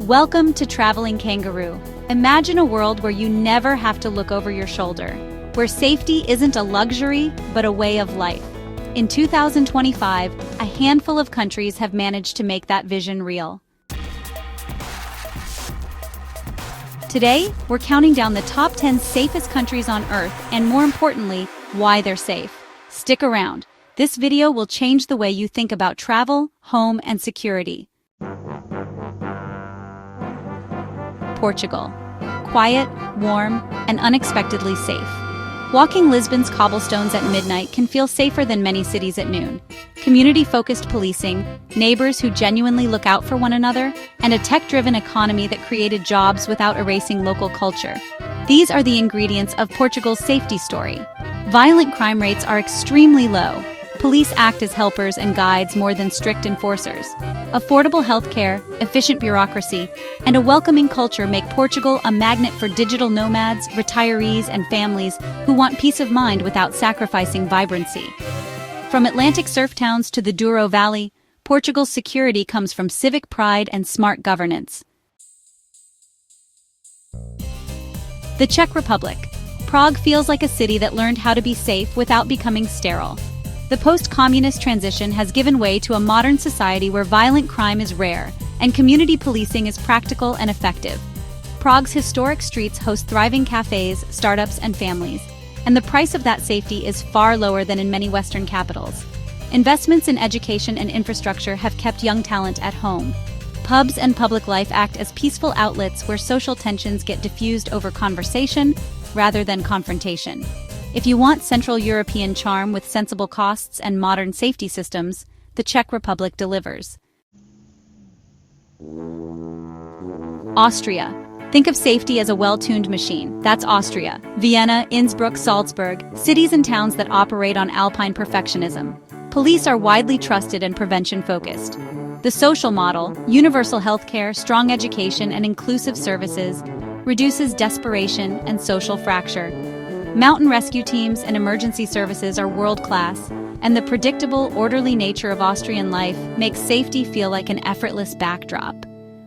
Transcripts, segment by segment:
Welcome to Traveling Kangaroo. Imagine a world where you never have to look over your shoulder, where safety isn't a luxury, but a way of life. In 2025, a handful of countries have managed to make that vision real. Today, we're counting down the top 10 safest countries on Earth, and more importantly, why they're safe. Stick around. This video will change the way you think about travel, home, and security. Portugal. Quiet, warm, and unexpectedly safe. Walking Lisbon's cobblestones at midnight can feel safer than many cities at noon. Community-focused policing, neighbors who genuinely look out for one another, and a tech-driven economy that created jobs without erasing local culture. These are the ingredients of Portugal's safety story. Violent crime rates are extremely low. Police act as helpers and guides more than strict enforcers. Affordable healthcare, efficient bureaucracy, and a welcoming culture make Portugal a magnet for digital nomads, retirees, and families who want peace of mind without sacrificing vibrancy. From Atlantic surf towns to the Douro Valley, Portugal's security comes from civic pride and smart governance. The Czech Republic. Prague feels like a city that learned how to be safe without becoming sterile. The post-communist transition has given way to a modern society where violent crime is rare and community policing is practical and effective. Prague's historic streets host thriving cafes, startups, and families, and the price of that safety is far lower than in many Western capitals. Investments in education and infrastructure have kept young talent at home. Pubs and public life act as peaceful outlets where social tensions get diffused over conversation rather than confrontation. If you want Central European charm with sensible costs and modern safety systems, the Czech Republic delivers. Austria. Think of safety as a well-tuned machine. That's Austria. Vienna, Innsbruck, Salzburg, cities and towns that operate on alpine perfectionism. Police are widely trusted and prevention-focused. The social model, universal healthcare, strong education, and inclusive services, reduces desperation and social fracture. Mountain rescue teams and emergency services are world-class, and the predictable, orderly nature of Austrian life makes safety feel like an effortless backdrop.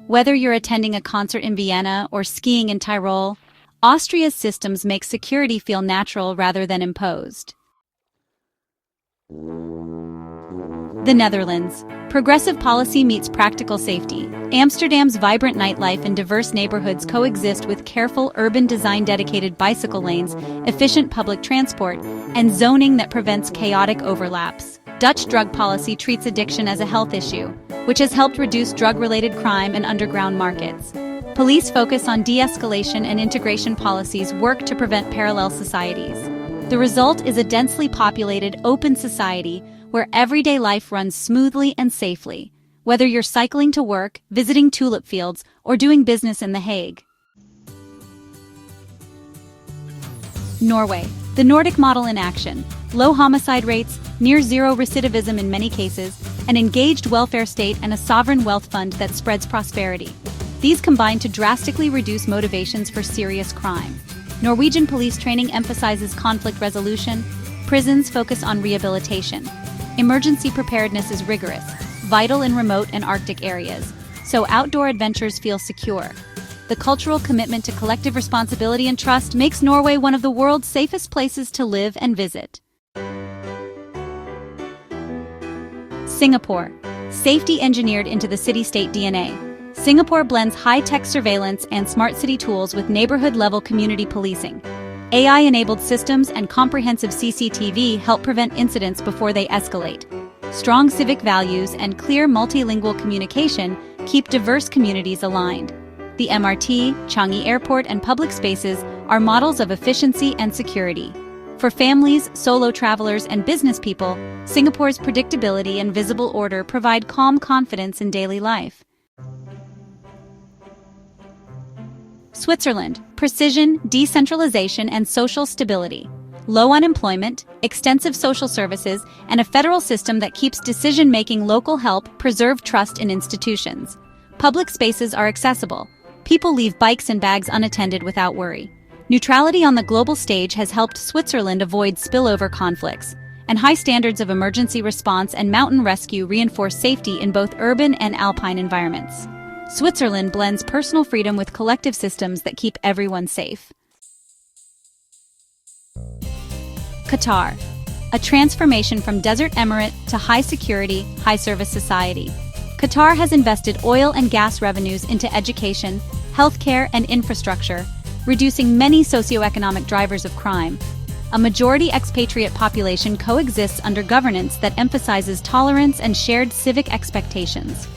Whether you're attending a concert in Vienna or skiing in Tyrol, Austria's systems make security feel natural rather than imposed. The Netherlands. Progressive policy meets practical safety. Amsterdam's vibrant nightlife and diverse neighborhoods coexist with careful urban design, dedicated bicycle lanes, efficient public transport, and zoning that prevents chaotic overlaps. Dutch drug policy treats addiction as a health issue, which has helped reduce drug-related crime and underground markets. Police focus on de-escalation and integration policies work to prevent parallel societies. The result is a densely populated, open society where everyday life runs smoothly and safely, whether you're cycling to work, visiting tulip fields, or doing business in The Hague. Norway. The Nordic model in action. Low homicide rates, near-zero recidivism in many cases, an engaged welfare state, and a sovereign wealth fund that spreads prosperity. These combine to drastically reduce motivations for serious crime. Norwegian police training emphasizes conflict resolution. Prisons focus on rehabilitation. Emergency preparedness is rigorous, vital in remote and Arctic areas, so outdoor adventures feel secure. The cultural commitment to collective responsibility and trust makes Norway one of the world's safest places to live and visit. Singapore. Safety engineered into the city-state DNA. Singapore blends high-tech surveillance and smart city tools with neighborhood-level community policing. AI-enabled systems and comprehensive CCTV help prevent incidents before they escalate. Strong civic values and clear multilingual communication keep diverse communities aligned. The MRT, Changi Airport, and public spaces are models of efficiency and security. For families, solo travelers, and business people, Singapore's predictability and visible order provide calm confidence in daily life. Switzerland. Precision, decentralization, and social stability. Low unemployment, extensive social services, and a federal system that keeps decision-making local help preserve trust in institutions. Public spaces are accessible. People leave bikes and bags unattended without worry. Neutrality on the global stage has helped Switzerland avoid spillover conflicts, and high standards of emergency response and mountain rescue reinforce safety in both urban and alpine environments. Switzerland blends personal freedom with collective systems that keep everyone safe. Qatar, a transformation from desert emirate to high-security, high-service society. Qatar has invested oil and gas revenues into education, healthcare, and infrastructure, reducing many socioeconomic drivers of crime. A majority expatriate population coexists under governance that emphasizes tolerance and shared civic expectations.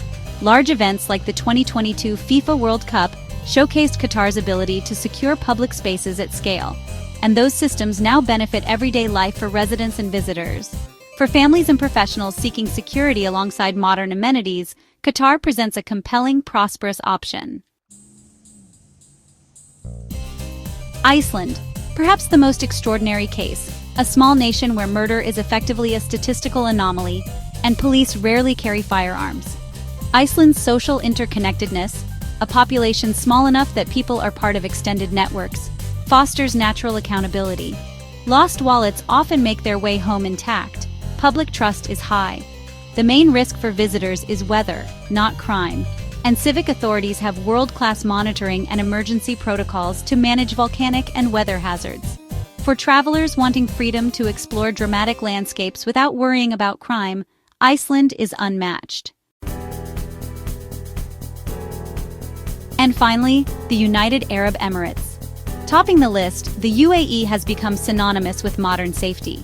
Large events like the 2022 FIFA World Cup showcased Qatar's ability to secure public spaces at scale, and those systems now benefit everyday life for residents and visitors. For families and professionals seeking security alongside modern amenities, Qatar presents a compelling, prosperous option. Iceland, perhaps the most extraordinary case, a small nation where murder is effectively a statistical anomaly, and police rarely carry firearms. Iceland's social interconnectedness, a population small enough that people are part of extended networks, fosters natural accountability. Lost wallets often make their way home intact. Public trust is high. The main risk for visitors is weather, not crime, and civic authorities have world-class monitoring and emergency protocols to manage volcanic and weather hazards. For travelers wanting freedom to explore dramatic landscapes without worrying about crime, Iceland is unmatched. And finally, the United Arab Emirates. Topping the list, the UAE has become synonymous with modern safety.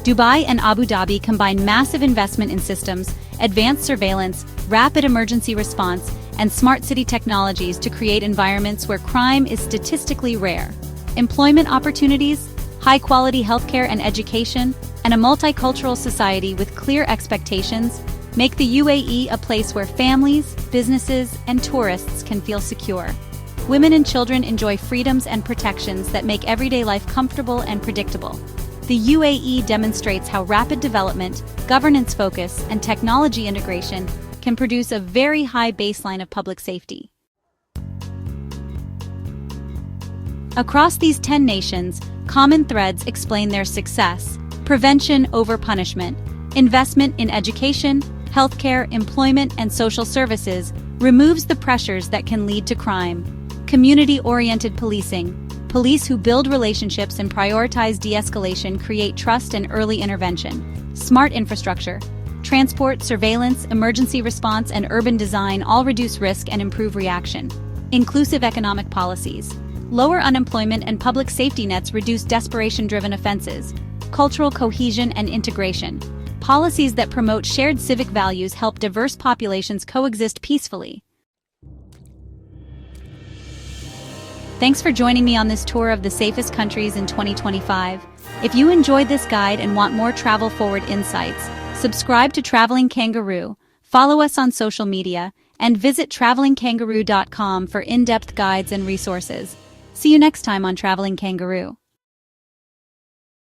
Dubai and Abu Dhabi combine massive investment in systems, advanced surveillance, rapid emergency response, and smart city technologies to create environments where crime is statistically rare. Employment opportunities, high-quality healthcare and education, and a multicultural society with clear expectations make the UAE a place where families, businesses, and tourists can feel secure. Women and children enjoy freedoms and protections that make everyday life comfortable and predictable. The UAE demonstrates how rapid development, governance focus, and technology integration can produce a very high baseline of public safety. Across these 10 nations, common threads explain their success: prevention over punishment, investment in education, healthcare, employment, and social services removes the pressures that can lead to crime. Community-oriented policing. Police who build relationships and prioritize de-escalation create trust and early intervention. Smart infrastructure. Transport, surveillance, emergency response, and urban design all reduce risk and improve reaction. Inclusive economic policies. Lower unemployment and public safety nets reduce desperation-driven offenses. Cultural cohesion and integration. Policies that promote shared civic values help diverse populations coexist peacefully. Thanks for joining me on this tour of the safest countries in 2025. If you enjoyed this guide and want more travel-forward insights, subscribe to Traveling Kangaroo, follow us on social media, and visit travelingkangaroo.com for in-depth guides and resources. See you next time on Traveling Kangaroo.